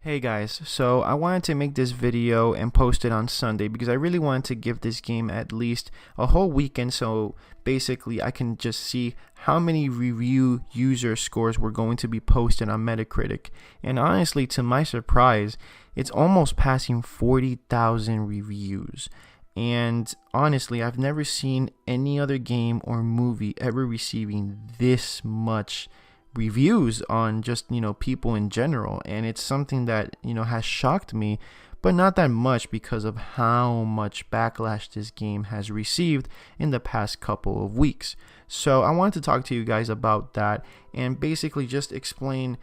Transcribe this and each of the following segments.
Hey guys, so I wanted to make this video and post it on Sunday because I really wanted to give this game at least a whole weekend, so basically I can just see how many review user scores were going to be posted on Metacritic. And honestly, to my surprise, it's almost passing 40,000 reviews. And honestly, I've never seen any other game or movie ever receiving this much reviews on just people in general, and it's something that has shocked me, but not that much because of how much backlash this game has received in the past couple of weeks. So I wanted to talk to you guys about that and basically just explain,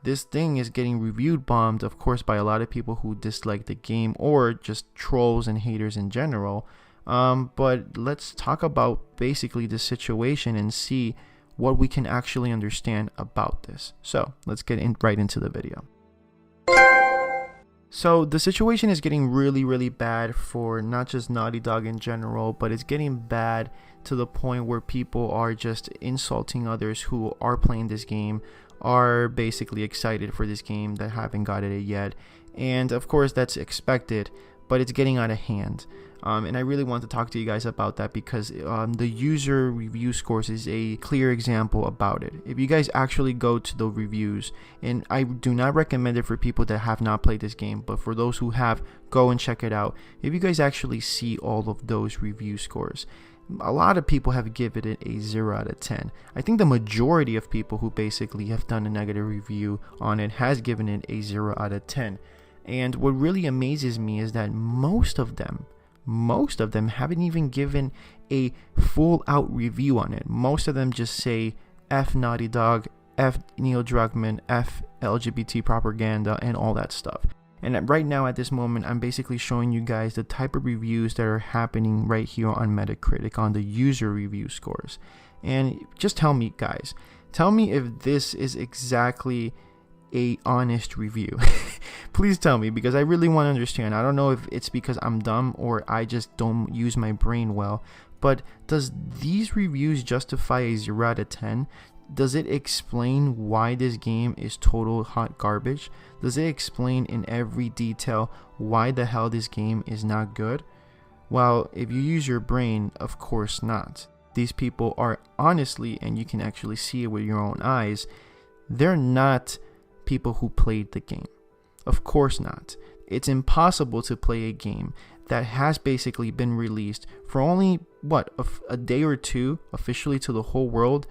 this thing is getting reviewed bombed, of course, by a lot of people who dislike the game or just trolls and haters in general. But let's talk about basically the situation and see what we can actually understand about this. So let's get right into the video. So the situation is getting really bad for not just Naughty Dog in general, but it's getting bad to the point where people are just insulting others who are playing this game, are basically excited for this game that haven't got it yet. And of course that's expected, but it's getting out of hand. And I really want to talk to you guys about that because the user review scores is a clear example about it. If you guys actually go to the reviews, and I do not recommend it for people that have not played this game, but for those who have, go and check it out. If you guys actually see all of those review scores, a lot of people have given it a 0 out of 10. I think the majority of people who basically have done a negative review on it has given it a 0 out of 10. And what really amazes me is that most of them haven't even given a full out review on it. Most of them just say F Naughty Dog, F Neil Druckmann, F LGBT propaganda, and all that stuff. And right now at this moment, I'm basically showing you guys the type of reviews that are happening right here on Metacritic on the user review scores. And just tell me, guys, tell me if this is exactly a honest review. Please tell me, because I really want to understand. I don't know if it's because I'm dumb or I just don't use my brain well, but does these reviews justify a 0 out of 10? Does it explain why this game is total hot garbage? Does it explain in every detail why the hell this game is not good? Well, if you use your brain, of course not. These people are honestly, and you can actually see it with your own eyes, they're not people who played the game. Of course not. It's impossible to play a game that has basically been released for only a day or two officially to the whole world,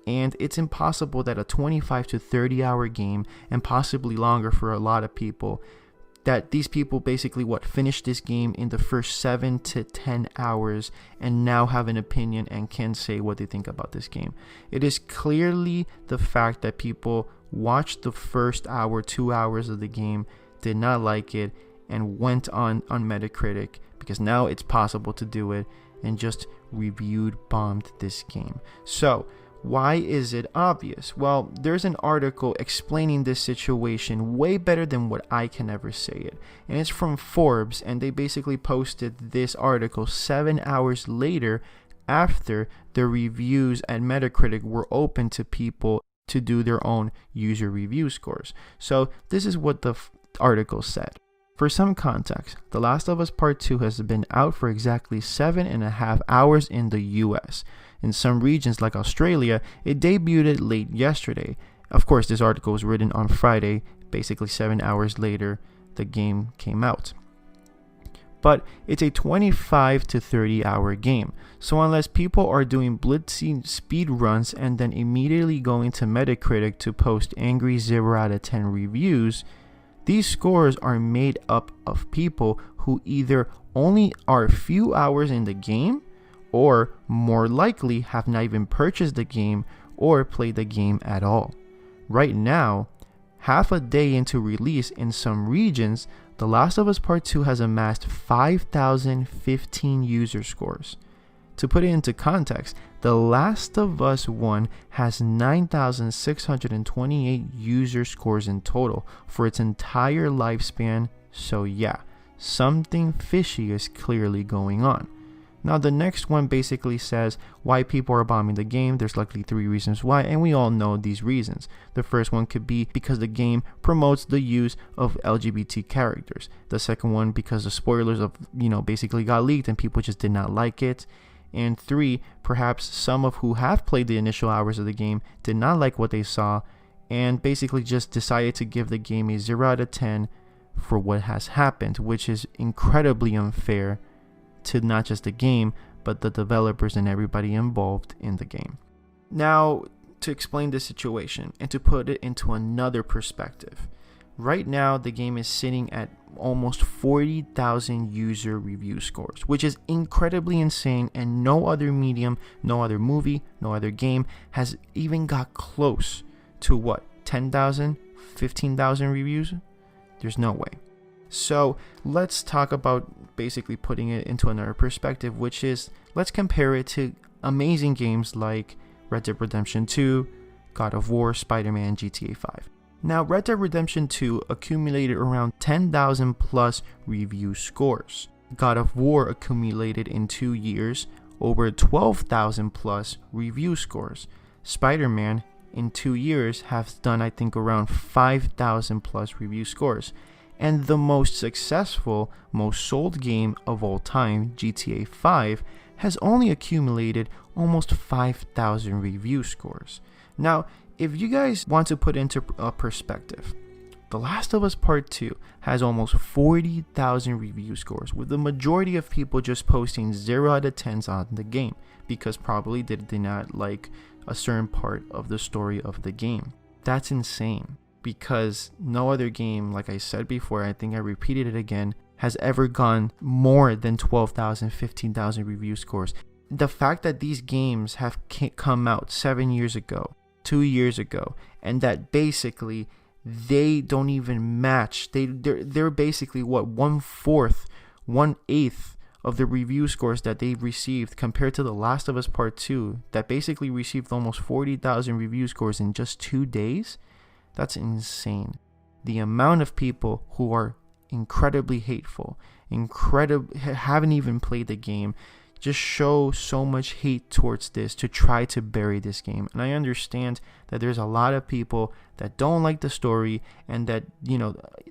and it's impossible that a 25 to 30 hour game, and possibly longer for a lot of people, that these people basically finished this game in the first 7 to 10 hours and now have an opinion and can say what they think about this game. It is clearly the fact that people watched the first hour, 2 hours of the game, did not like it, and went on Metacritic, because now it's possible to do it, and just bombed this game. So why is it obvious? Well, there's an article explaining this situation way better than what I can ever say it. And it's from Forbes, and they basically posted this article 7 hours later after the reviews at Metacritic were open to people to do their own user review scores. So this is what the article said. For some context, The Last of Us Part 2 has been out for exactly 7.5 hours in the US. In some regions like Australia, it debuted late yesterday. Of course, this article was written on Friday, basically 7 hours later the game came out. But it's a 25 to 30 hour game. So unless people are doing blitzing speed runs and then immediately going to Metacritic to post angry 0 out of 10 reviews, these scores are made up of people who either only are a few hours in the game, or more likely have not even purchased the game or played the game at all. Right now, half a day into release in some regions, The Last of Us Part 2 has amassed 5,015 user scores. To put it into context, The Last of Us 1 has 9,628 user scores in total for its entire lifespan, so something fishy is clearly going on. Now the next one basically says why people are bombing the game. There's likely 3 reasons why, and we all know these reasons. The first one could be because the game promotes the use of LGBT characters. The second one because the spoilers of, basically got leaked and people just did not like it. And 3, perhaps some of who have played the initial hours of the game did not like what they saw and basically just decided to give the game a 0 out of 10 for what has happened, which is incredibly unfair to not just the game, but the developers and everybody involved in the game. Now, to explain this situation and to put it into another perspective, right now the game is sitting at almost 40,000 user review scores, which is incredibly insane, and no other medium, no other movie, no other game has even got close to 10,000, 15,000 reviews? There's no way. So let's talk about basically putting it into another perspective, which is let's compare it to amazing games like Red Dead Redemption 2, God of War, Spider-Man, GTA 5. Now, Red Dead Redemption 2 accumulated around 10,000 plus review scores. God of War accumulated in 2 years over 12,000 plus review scores. Spider-Man in 2 years has done, I think, around 5,000 plus review scores. And the most successful, most sold game of all time, GTA 5, has only accumulated almost 5,000 review scores. Now, if you guys want to put into a perspective, The Last of Us Part 2 has almost 40,000 review scores, with the majority of people just posting 0 out of 10s on the game, because probably they did not like a certain part of the story of the game. That's insane, because no other game, like I said before, I think I repeated it again, has ever gone more than 12,000, 15,000 review scores. The fact that these games have come out 7 years ago, 2 years ago, and that basically they don't even match. They're basically 1/4, 1/8 of the review scores that they've received compared to The Last of Us Part 2 that basically received almost 40,000 review scores in just 2 days. That's insane. The amount of people who are incredibly hateful, haven't even played the game, just show so much hate towards this to try to bury this game. And I understand that there's a lot of people that don't like the story and that,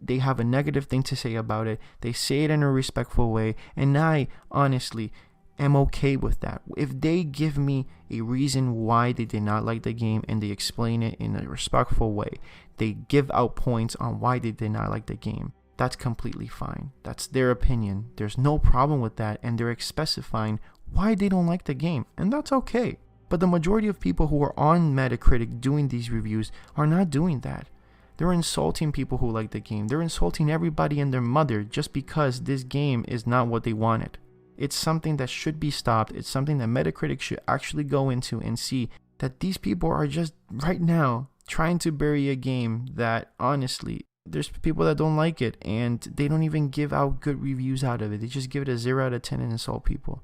they have a negative thing to say about it. They say it in a respectful way, and I honestly am okay with that. If they give me a reason why they did not like the game and they explain it in a respectful way, they give out points on why they did not like the game, that's completely fine. That's their opinion. There's no problem with that, and they're specifying why they don't like the game, and that's okay. But the majority of people who are on Metacritic doing these reviews are not doing that. They're insulting people who like the game. They're insulting everybody and their mother just because this game is not what they wanted. It's something that should be stopped. It's something that Metacritic should actually go into and see that these people are just right now trying to bury a game that honestly, there's people that don't like it and they don't even give out good reviews out of it. They just give it a 0 out of 10 and insult people.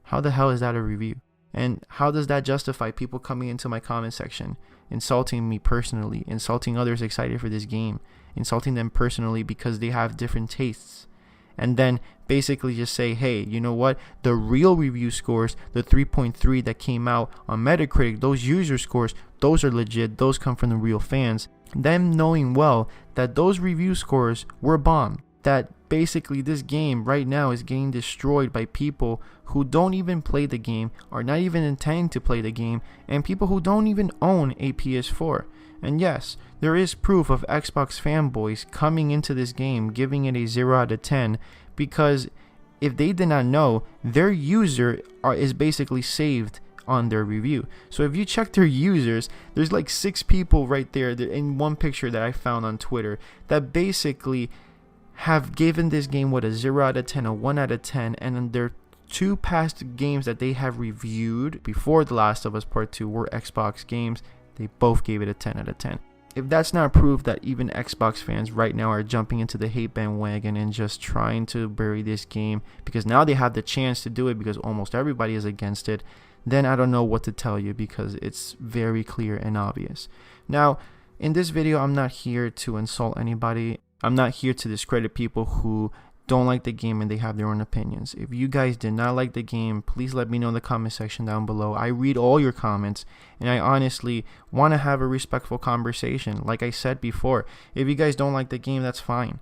How the hell is that a review? And how does that justify people coming into my comment section, insulting me personally, insulting others excited for this game, insulting them personally because they have different tastes, and then basically just say, hey, you know what? The real review scores, the 3.3 that came out on Metacritic, those user scores, those are legit. Those come from the real fans. Them knowing well that those review scores were bomb. That basically this game right now is getting destroyed by people who don't even play the game, are not even intending to play the game, and people who don't even own a PS4. And yes, there is proof of Xbox fanboys coming into this game giving it a 0 out of 10, because if they did not know, their user is basically saved on their review. So if you check their users, there's like 6 people right there in one picture that I found on Twitter that basically have given this game a 0 out of 10, a 1 out of 10, and then their 2 past games that they have reviewed before The Last of Us Part 2 were Xbox games. They both gave it a 10 out of 10. If that's not proof that even Xbox fans right now are jumping into the hate bandwagon and just trying to bury this game because now they have the chance to do it because almost everybody is against it, then I don't know what to tell you, because it's very clear and obvious. Now, in this video, I'm not here to insult anybody. I'm not here to discredit people who don't like the game and they have their own opinions. If you guys did not like the game, please let me know in the comment section down below. I read all your comments, and I honestly want to have a respectful conversation. Like I said before, if you guys don't like the game, that's fine,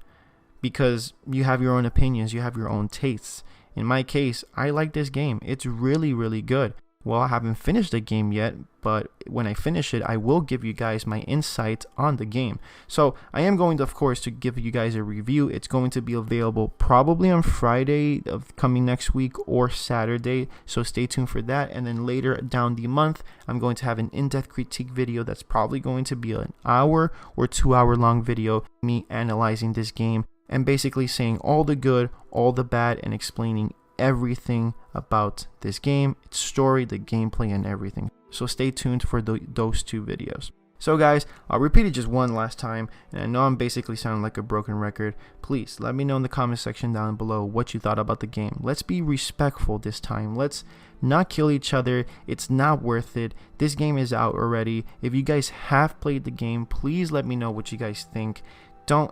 because you have your own opinions, you have your own tastes. In my case, I like this game. It's really, really good. Well, I haven't finished the game yet, but when I finish it, I will give you guys my insight on the game. So I am going to, of course, to give you guys a review. It's going to be available probably on Friday of coming next week or Saturday, so stay tuned for that. And then later down the month, I'm going to have an in-depth critique video that's probably going to be an hour or 2 hour long video, me analyzing this game and basically saying all the good, all the bad, and explaining everything about this game, its story, the gameplay, and everything. So stay tuned for those 2 videos. So guys, I'll repeat it just one last time, and I know I'm basically sounding like a broken record. Please let me know in the comment section down below what you thought about the game. Let's be respectful this time. Let's not kill each other. It's not worth it. This game is out already. If you guys have played the game, please let me know what you guys think.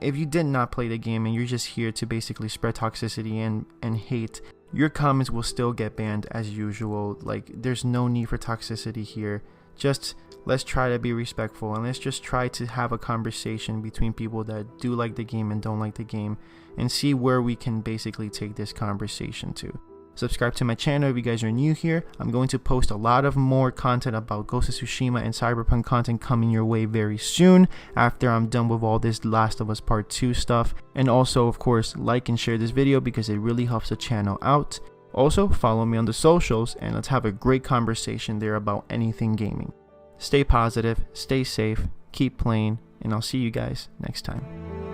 If you did not play the game and you're just here to basically spread toxicity and hate, your comments will still get banned as usual. Like, there's no need for toxicity here. Just let's try to be respectful, and let's just try to have a conversation between people that do like the game and don't like the game, and see where we can basically take this conversation to. Subscribe to my channel if you guys are new here. I'm going to post a lot of more content about Ghost of Tsushima and Cyberpunk content coming your way very soon after I'm done with all this Last of Us Part 2 stuff. And also, of course, like and share this video because it really helps the channel out. Also, follow me on the socials and let's have a great conversation there about anything gaming. Stay positive, stay safe, keep playing, and I'll see you guys next time.